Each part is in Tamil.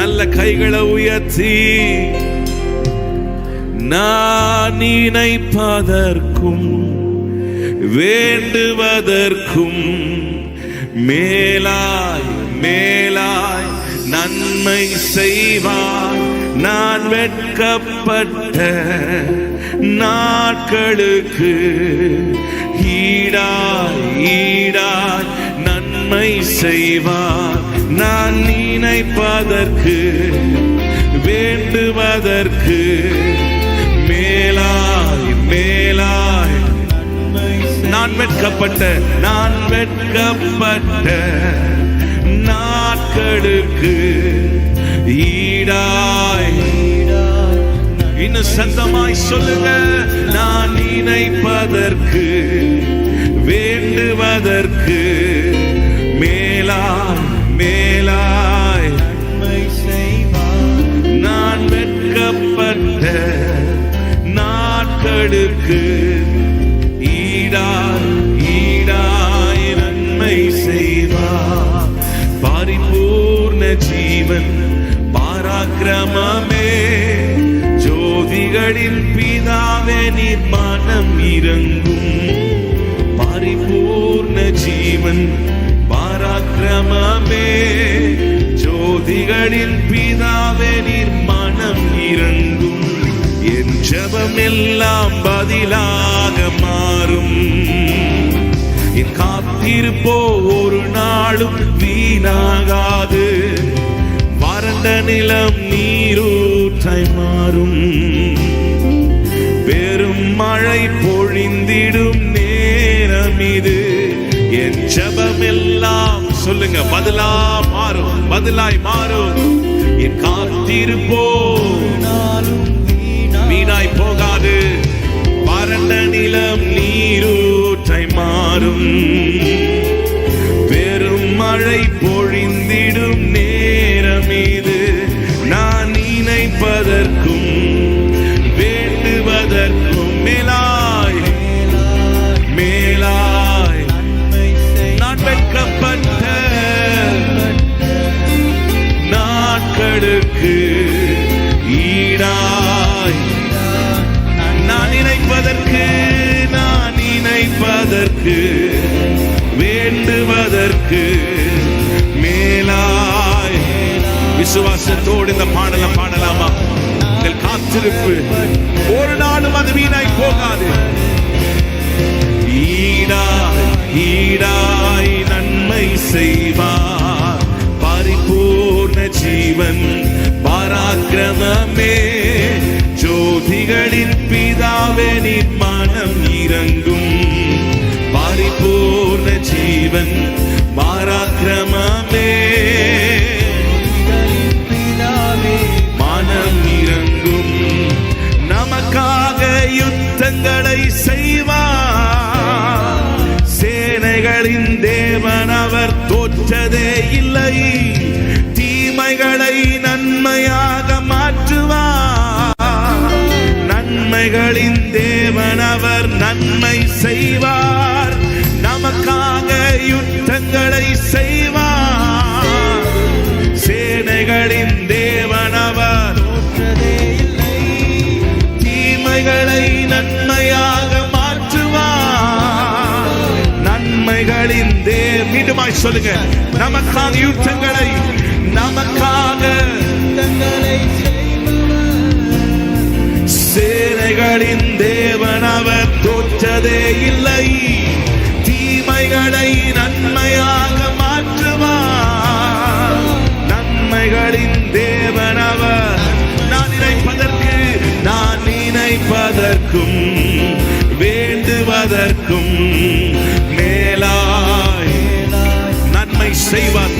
நல்ல கைகளை உயர்த்தி நான் நினைப்பதற்கும் வேண்டுவதற்கும் மேலாய் மேலாய் நன்மை செய்வார். நான் வெட்கப்பட்ட நாட்களுக்கு ஈடாய் ஈடாய் நன்மை செய்வார். நான் நினைப்பதற்கு வேண்டுவதற்கு மேலாய் மேலாய் நான் வெட்கப்பட்ட நாட்களுக்கு ஈடாய். இன்னும் சத்தமாய் சொல்லுங்க. நான் நினைப்பதற்கு வேண்டுவதற்கு மேலாய் மேலாய் நான் வெட்கப்பட்ட நாட்களுக்கு ஈடாய் ஈடாய் நன்மை செய்வார். பரிபூர்ண ஜீவன் பராக்கிரமமே ஜோதிகளின் பிதாவே நீர் மனம் இறங்கும். பரிபூர்ண ஜீவன் பராக்கிரமமே ஜோதிகளின் பிதாவே நீர் மனம் இறங்கும். என் ஜெபம் எல்லாம் பதிலாக மாறும். என் காத்திருப்போ ஒரு நாளும் வீணாகாது. வறண்ட நிலம் நீரூற்றாய் மாறும். பெரும் மழை பொழிந்திடும் நேரம் இது. என் ஜெபம் எல்லாம் சொல்லுங்க பதிலாய் மாறும். என் காத்திருப்போ வீணாய் போகாது. வறண்ட நிலம் நீரூற்றாய் மாறும். பெரும் மழை பொழிந்திடும் நேரம் இது. நான் நினைப்பதற்கும் வேண்டுவதற்கும் மேலாய் மேலாய் நான் வெட்கப்பட்ட நாட்களுக்கு ஈடாய் நான் நினைப்பதற்கு வேண்டுவதற்கு மேலாய். விசுவாசத்தோடு இந்த பாடலை பாடலாமா? உங்கள் காத்திருப்பு ஒரு நாளும் அது வீணாய் போகாது. ஈடாய் ஈடாய் நன்மை செய்வார். பரிபூர்ண ஜீவன் பராக்கிரமமே ஜோதிகளின் பிதாவே நீர் மனம் இறங்கும். பரிபூர்ண ஜீவன் பராக்கிரமமே மனம் இறங்கும். நமக்காக யுத்தங்களை செய்வார். சேனைகளின் தேவன் அவர் தோற்றதே இல்லை. தீமைகளை நன்மையாக மாற்றுவார். நன்மைகளின் தேவன் அவர் நன்மை செய்வார். நமக்காக யுத்தங்களை செய்வார். சேனைகளின் தேவன் அவர் தீமைகளை நன்மையாக மாற்றுவார். நன்மைகளின் மீண்டுமாய் சொல்லுங்க. நமக்காக யுத்தங்களை சேனைகளின் தேவன் அவர் தோற்றதே இல்லை. தீமைகளை நன்மையாக மாற்றுவார். நன்மைகளின் தேவன் அவர். நான் நினைப்பதற்கும் வேண்டுவதற்கும் மேலாய் நன்மை செய்வார்.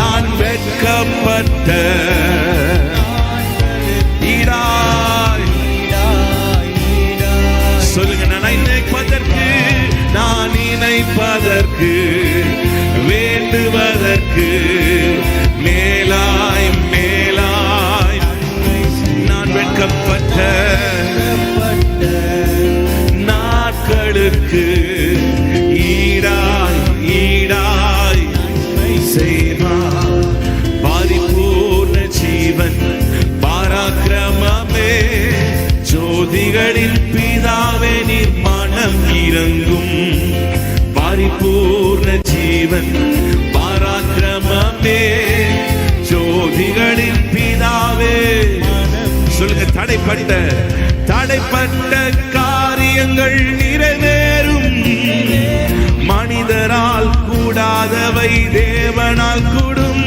நான் வெட்கப்பட்ட சொல்லுங்க. நான் நினைப்பதற்கு வேண்டுவதற்கு மேலாய் மேலாய் நான் வெட்கப்பட்ட நாட்களுக்கு ஈடாய் ஈடாய் செய்வார். பரிபூர்ண ஜோதிகளின் பிதாவே நீர் மனம் இறங்கும். பரிபூர்ண ஜீவன் பராக்கிரமமே ஜோதிகளின் பிதாவே. சொல்லுங்க, தடைப்பட்ட காரியங்கள் நிறைவேறும். மனிதரால் கூடாதவை தேவனால் கூடும்.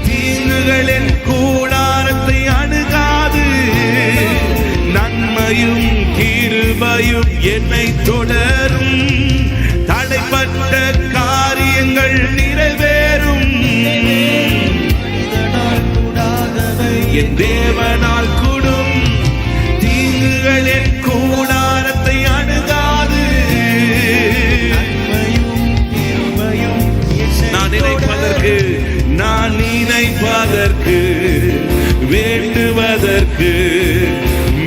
தீங்குகளின் கூடாரத்தை அணுகாது. நன்மையும் கிருபையும் என்னை தொடரும். தடைப்பட்ட காரியங்கள் நிறைவேறும். என் தேவனால் கூடும். தீங்குகளின் கூடாரத்தை அணுகாது. நான் நினைப்பதற்கு வேண்டுவதற்கு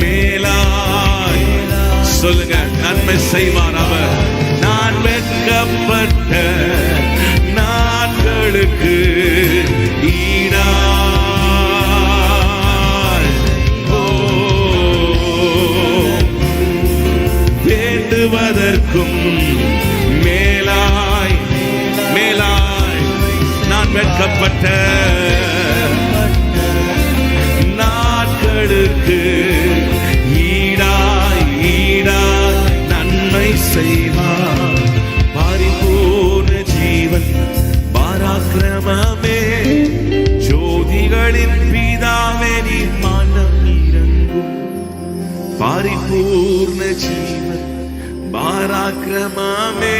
மேலாய் சொல்லுங்க, நன்மை செய்வார் அவர். நான் வெட்கப்பட்ட நாட்களுக்கு ஈடாய் வேண்டுவதற்கும் மேலாய் நான் வெட்கப்பட்ட நாட்களுக்கு ஈடாய் நன்மை செய்வார். பரிபூர்ண ஜீவன் பராக்கிரமமே ஜோதிகளின் பிதாவே நீர் மனம் இறங்கும். பரிபூர்ண ஜீவன் பராக்கிரமமே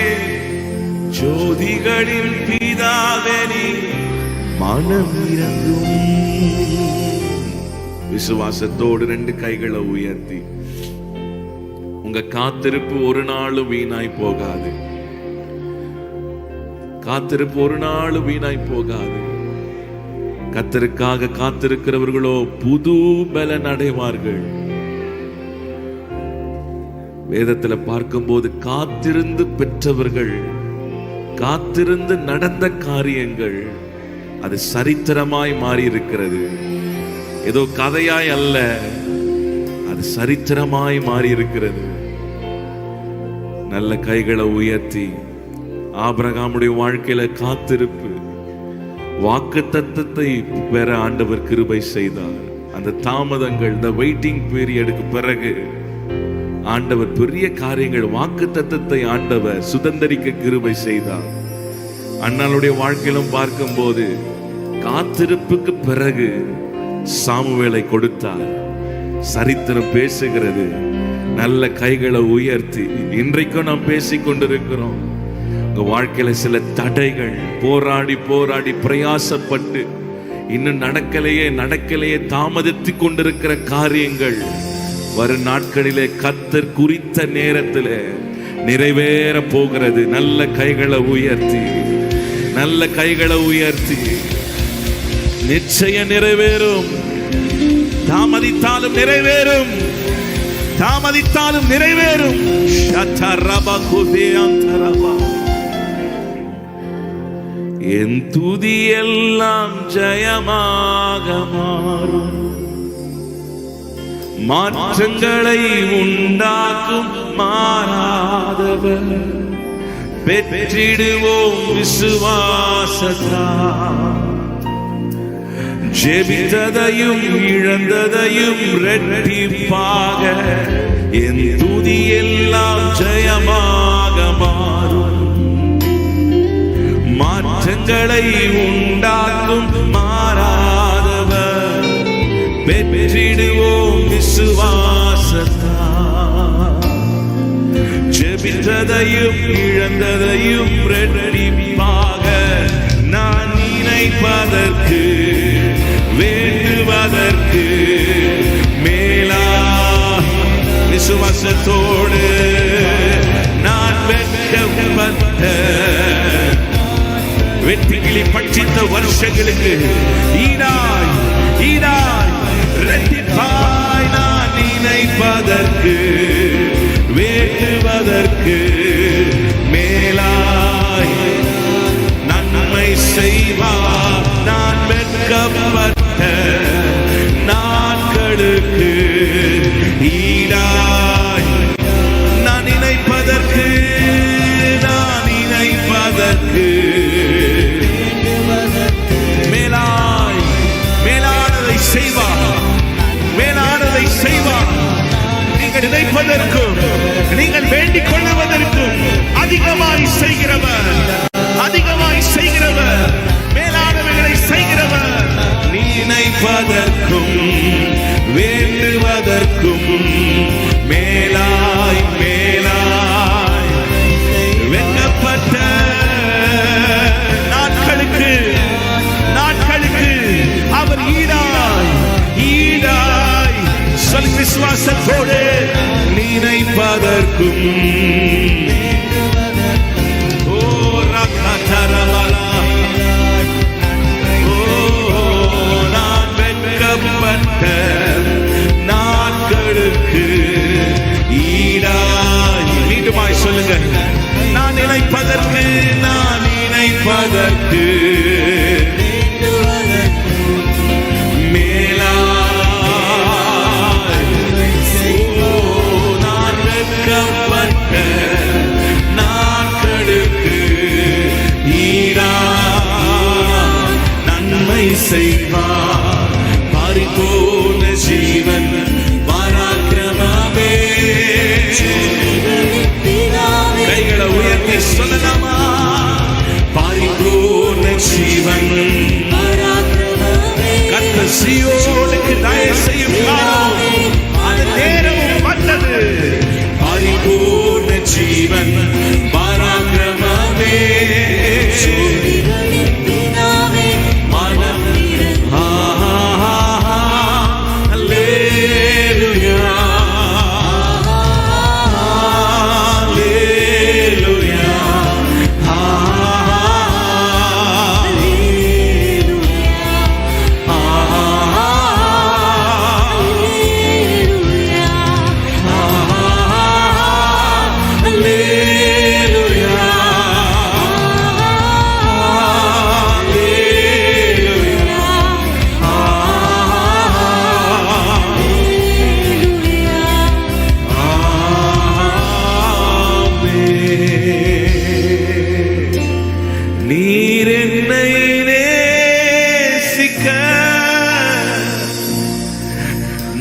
ஜோதிகளின் பிதாவே நீர் மனம் இறங்கும். விசுவாசத்தோடு 2 கைகளை உயர்த்தி, உங்க காத்திருப்பு ஒரு நாளும் வீணாய் போகாது. காத்திருப்பு ஒரு நாளும் வீணாய் போகாது. கர்த்தருக்காக காத்திருக்கிறவர்களோ புது பலன் அடைவார்கள். வேதத்துல பார்க்கும்போது காத்திருந்து பெற்றவர்கள், காத்திருந்து நடந்த காரியங்கள் அது சரித்திரமாய் மாறி இருக்கிறது. ஏதோ கதையாய் அல்ல, அது சரித்திரமாய் மாறி இருக்கிறது. நல்ல கைகளை உயர்த்தி, ஆபிரகாமுடைய வாழ்க்கையில காத்திருப்பு, வாக்குத்தத்தத்தை பெற ஆண்டவர் கிருபை செய்தார். அந்த தாமதங்கள், இந்த வெயிட்டிங் பீரியடுக்கு பிறகு ஆண்டவர் பெரிய காரியங்கள், வாக்குத்தத்தத்தை ஆண்டவர் சுதந்தரிக்க கிருபை செய்தார். அண்ணாளுடைய வாழ்க்கையிலும் பார்க்கும்போது காத்திருப்புக்கு பிறகு சாமுவேலை கொடுத்தார். சரித்திரம் பேசுகிறது. நல்ல கைகளை உயர்த்தி இன்றைக்கும் நாம் பேசிக் கொண்டிருக்கிறோம். உங்க வாழ்க்கையில சில தடைகள், போராடி பிரயாசப்பட்டு இன்னும் நடக்கலையே தாமதித்து கொண்டிருக்கிற காரியங்கள் வரும் நாட்களிலே கர்த்தர் குறித்த நேரத்தில் நிறைவேற போகிறது. நல்ல கைகளை உயர்த்தி நிச்சயம் நிறைவேறும். தாமதித்தாலும் நிறைவேறும். என் துதி எல்லாம் ஜெயமாக மாறும். மாற்றங்களை உண்டாக்கும் மாறாதவர் பெற்றிடுவோம் விசுவாசத்தால். ஜெபித்ததையும் இழந்ததையும் இரட்டிப்பாக என் துதி எல்லாம் ஜெயமாக மாறும். மாற்றங்களை உண்டாக்கும் மாறாதவர் பெற்றிடுவோம் விசுவாசத்தால். ஜெபித்ததையும் இழந்ததையும் இரட்டிப்பாக நான் நினைப்பதற்கு வேண்டுவதற்கு மேலா விசுவாசத்தோடு நான் வெட்கப்பட்ட வெற்றிகளை பட்சித்த வருஷங்களுக்கு ஈடாய் இரட்டிப்பாய் நான் நினைப்பதற்கு வேண்டுவதற்கு மேலாய் நன்மை செய்வார். நான் வெட்கப்பட்ட நாட்களுக்கு ஈடாய் நீங்கள் நினைப்பதற்கும் நீங்கள் வேண்டிக் கொள்ளுவதற்கும் அதிகமாய் செய்கிறவர், அதிகமாய் செய்கிறவர், மேலானவைகளை செய்கிறவர். நினைப்பதற்கும் வேண்டுவதற்கும் மேலாய் மேலாய் வெட்டப்பட்ட நாட்களுக்கு அவர் ஈடாய் ஈடாய் சொல் விசுவாசத்தோடு நினைப்பதற்கும் நான் வெட்கப்பட்ட நாட்களுக்கு ஈடாய். மீண்டுமாய் சொல்லுங்க, நான் நினைப்பதற்கு செய்வார். பரிபூர்ண ஜீவன் பராக்கிரமமே. கைகளை உயர்த்தி சொல்லலாமா? பரிபூர்ண ஜீவன் கர்த்தர் சீயோனுக்கு தயவு செய்யும் காலம் அது நேரமும் வந்தது. பரிபூர்ண ஜீவன் பராக்கிரமமே.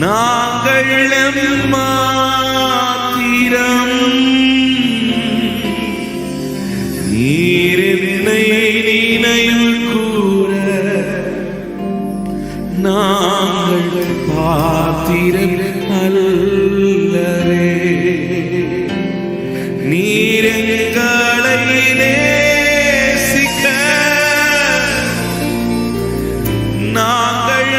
நாங்கள் மாத்திரம் நீர் என்னை நினைவு கூற நாங்கள் பாத்திரம் அல்லவே. நீர் எங்களை நேசிக்க நாங்கள்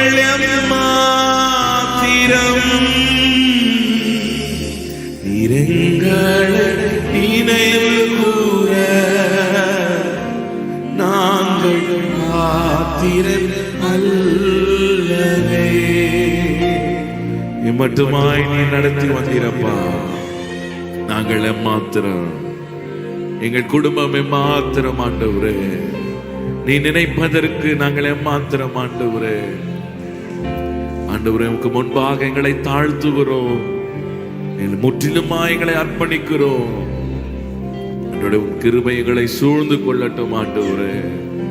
இரங்களை நினைவு கூற நாங்கள் பாத்திரம் அல்லவே. இம்மட்டுமாய் நீ நடத்தி வந்தீரப்பா. நாங்கள் எம்மாத்திரம், எங்கள் குடும்பம் எம்மாத்திரம் ஆண்டவரே. நீ நினைப்பதற்கு நாங்கள் எம்மாத்திரம் ஆண்டவரே. ஆண்டவரே உமக்கு முன்பாக எங்களை தாழ்த்துகிறோம், முற்றிலுமாய் எங்களை அர்ப்பணிக்கிறோம். என்னுடைய கிருபை எங்களை சூழ்ந்து கொள்ளட்டும் ஆண்டவரே.